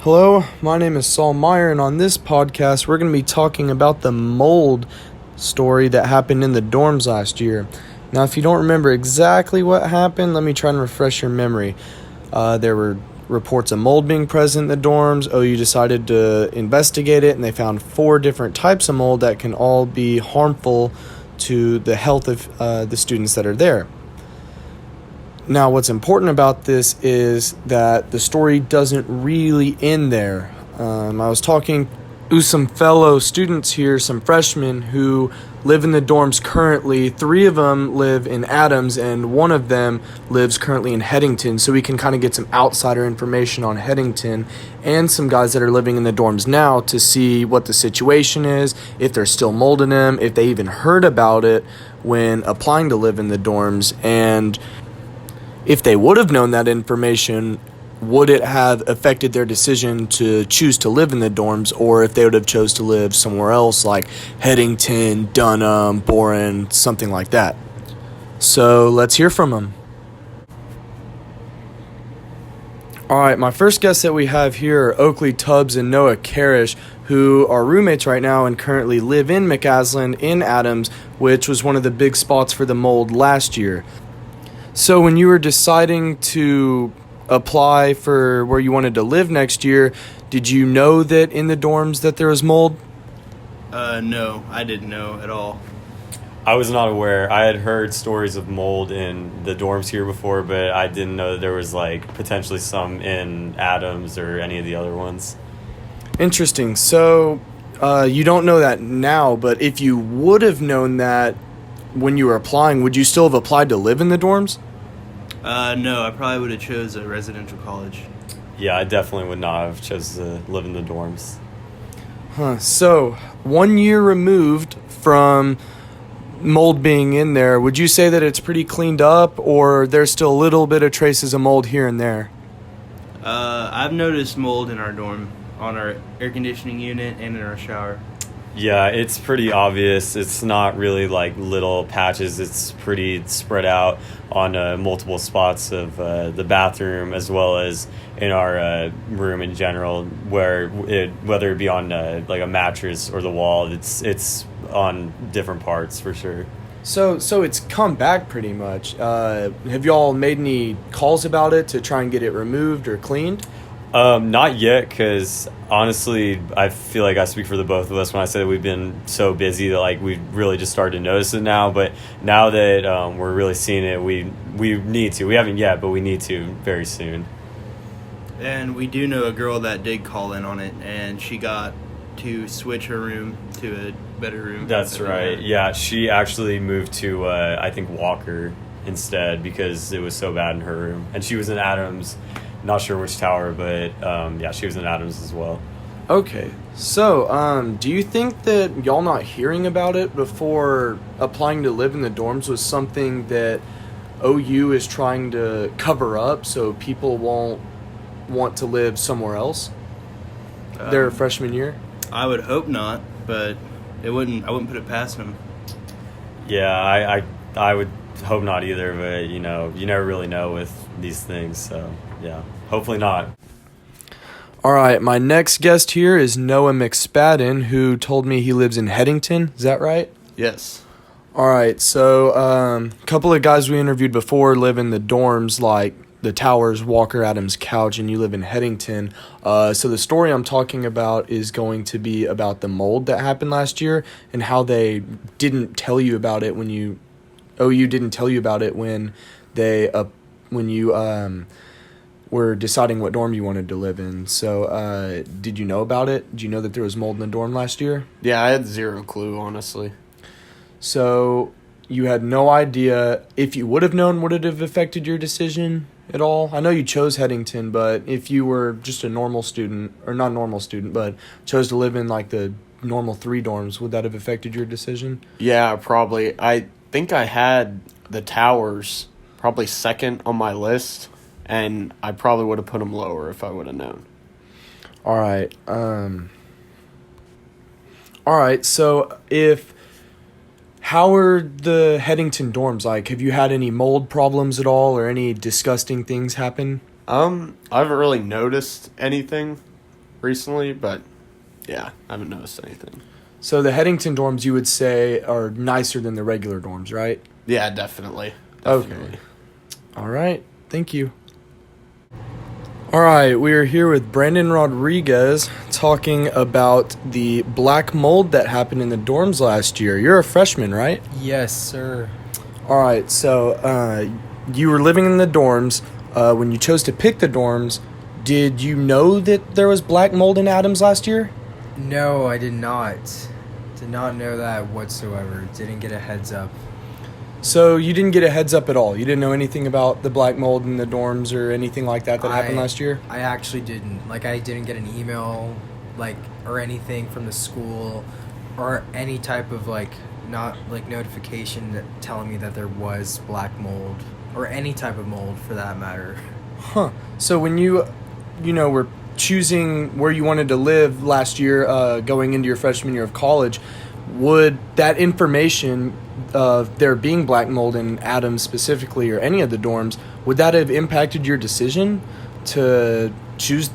Hello, my name is Saul Meyer, and on this podcast, we're going to be talking about the mold story that happened in the dorms last year. Now, if you don't remember exactly what happened, let me try and refresh your memory. There were reports of mold being present in the dorms. OU decided to investigate it, and they found 4 different types of mold that can all be harmful to the health of the students that are there. Now, what's important about this is that the story doesn't really end there. I was talking to some fellow students here, some freshmen who live in the dorms currently. 3 of them live in Adams, and 1 of them lives currently in Headington, so we can kind of get some outsider information on Headington and some guys that are living in the dorms now to see what the situation is, if there's still mold in them, if they even heard about it when applying to live in the dorms, and if they would have known that information, would it have affected their decision to choose to live in the dorms, or if they would have chose to live somewhere else like Headington, Dunham, Boren, something like that? So let's hear from them. All right, my first guests that we have here are Oakley Tubbs and Noah Karish, who are roommates right now and currently live in McCaslin in Adams, which was one of the big spots for the mold last year. So when you were deciding to apply for where you wanted to live next year, did you know that in the dorms that there was mold? No, I didn't know at all. I was not aware. I had heard stories of mold in the dorms here before, but I didn't know that there was potentially some in Adams or any of the other ones. Interesting. So you don't know that now, but if you would have known that when you were applying, would you still have applied to live in the dorms? No, I probably would have chose a residential college. Yeah, I definitely would not have chosen to live in the dorms. So 1 year removed from mold being in there, would you say that it's pretty cleaned up, or there's still a little bit of traces of mold here and there? I've noticed mold in our dorm, on our air conditioning unit and in our shower. Yeah, it's pretty obvious. It's not really little patches. It's pretty spread out on multiple spots of the bathroom, as well as in our room in general, whether it be on a mattress or the wall, it's on different parts for sure. So it's come back pretty much. Have y'all made any calls about it to try and get it removed or cleaned? Not yet, because honestly, I feel like I speak for the both of us when I say that we've been so busy that we really just started to notice it now. But now that we're really seeing it, we need to. We haven't yet, but we need to very soon. And we do know a girl that did call in on it, and she got to switch her room to a better room. That's right. Yeah, she actually moved to I think Walker instead because it was so bad in her room, and she was in Adams. Not sure which tower, but yeah, she was in Adams as well. Okay, so do you think that y'all not hearing about it before applying to live in the dorms was something that OU is trying to cover up so people won't want to live somewhere else their freshman year? I would hope not, but I wouldn't put it past them. Yeah, I would hope not either, but you never really know with these things, so yeah, hopefully not. All right, my next guest here is Noah McSpadden, who told me he lives in Headington. Is that right? Yes. All right, so a couple of guys we interviewed before live in the dorms like the Towers, Walker, Adams, Couch, and you live in Headington. So the story I'm talking about is going to be about the mold that happened last year and how they didn't tell you about it OU didn't tell you about it when you were deciding what dorm you wanted to live in. So did you know about it? Did you know that there was mold in the dorm last year? Yeah, I had zero clue, honestly. So you had no idea. If you would have known, would it have affected your decision at all? I know you chose Headington, but if you were just a normal student, or not normal student, but chose to live in the normal 3 dorms, would that have affected your decision? Yeah, probably. I think I had the Towers probably second on my list, and I probably would have put them lower if I would have known. All right. All right, so how are the Headington dorms like? Have you had any mold problems at all or any disgusting things happen? I haven't really noticed anything, recently, but yeah, I haven't noticed anything. So the Headington dorms, you would say, are nicer than the regular dorms, right? Yeah, definitely. Okay. All right. Thank you. All right, we are here with Brandon Rodriguez talking about the black mold that happened in the dorms last year. You're a freshman, right? Yes, sir. All right, so you were living in the dorms. When you chose to pick the dorms, did you know that there was black mold in Adams last year? No, I did not. Did not know that whatsoever. Didn't get a heads up. So you didn't get a heads up at all? You didn't know anything about the black mold in the dorms or anything like that happened last year? I actually didn't. Like, I didn't get an email, like, or anything from the school, or any type of, like, not, like, notification that telling me that there was black mold, or any type of mold for that matter. Huh. So when you were choosing where you wanted to live last year, going into your freshman year of college, would that information of there being black mold in Adams specifically, or any of the dorms, would that have impacted your decision to choose,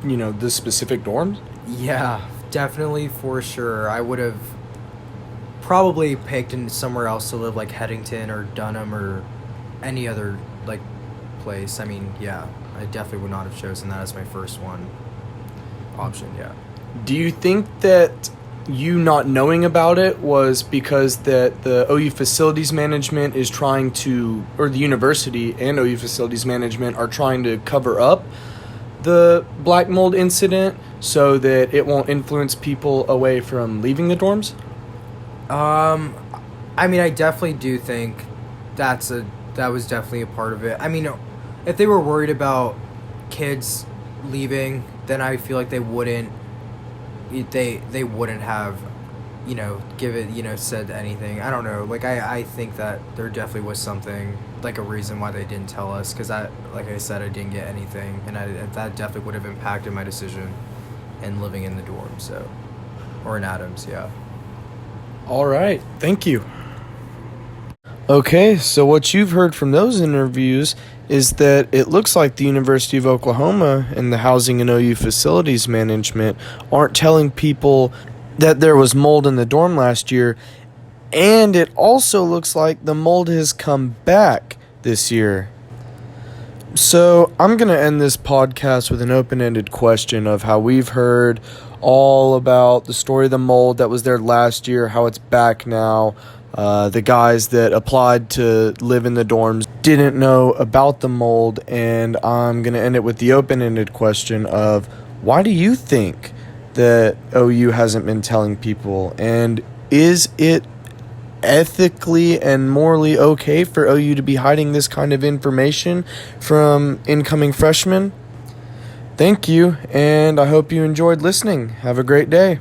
the specific dorms? Yeah, definitely, for sure. I would have probably picked in somewhere else to live, like Headington or Dunham or any other, like, place. I mean, yeah, I definitely would not have chosen that as my first option, yeah. Do you think that you not knowing about it was because that the OU facilities management is trying to, or the university and OU facilities management are trying to cover up the black mold incident so that it won't influence people away from leaving the dorms? I mean, I definitely do think that was definitely a part of it. I mean, if they were worried about kids leaving, then I feel like they wouldn't have, said anything. I don't know. Like, I think that there definitely was something, like a reason why they didn't tell us, because like I said, I didn't get anything, and that definitely would have impacted my decision in living in the dorm, or in Adams, yeah. All right. Thank you. Okay, so what you've heard from those interviews is that it looks like the University of Oklahoma and the Housing and OU Facilities Management aren't telling people that there was mold in the dorm last year, and it also looks like the mold has come back this year. So I'm going to end this podcast with an open-ended question of how we've heard all about the story of the mold that was there last year, how it's back now. The guys that applied to live in the dorms didn't know about the mold, and I'm going to end it with the open-ended question of why do you think that OU hasn't been telling people, and is it ethically and morally okay for OU to be hiding this kind of information from incoming freshmen? Thank you, and I hope you enjoyed listening. Have a great day.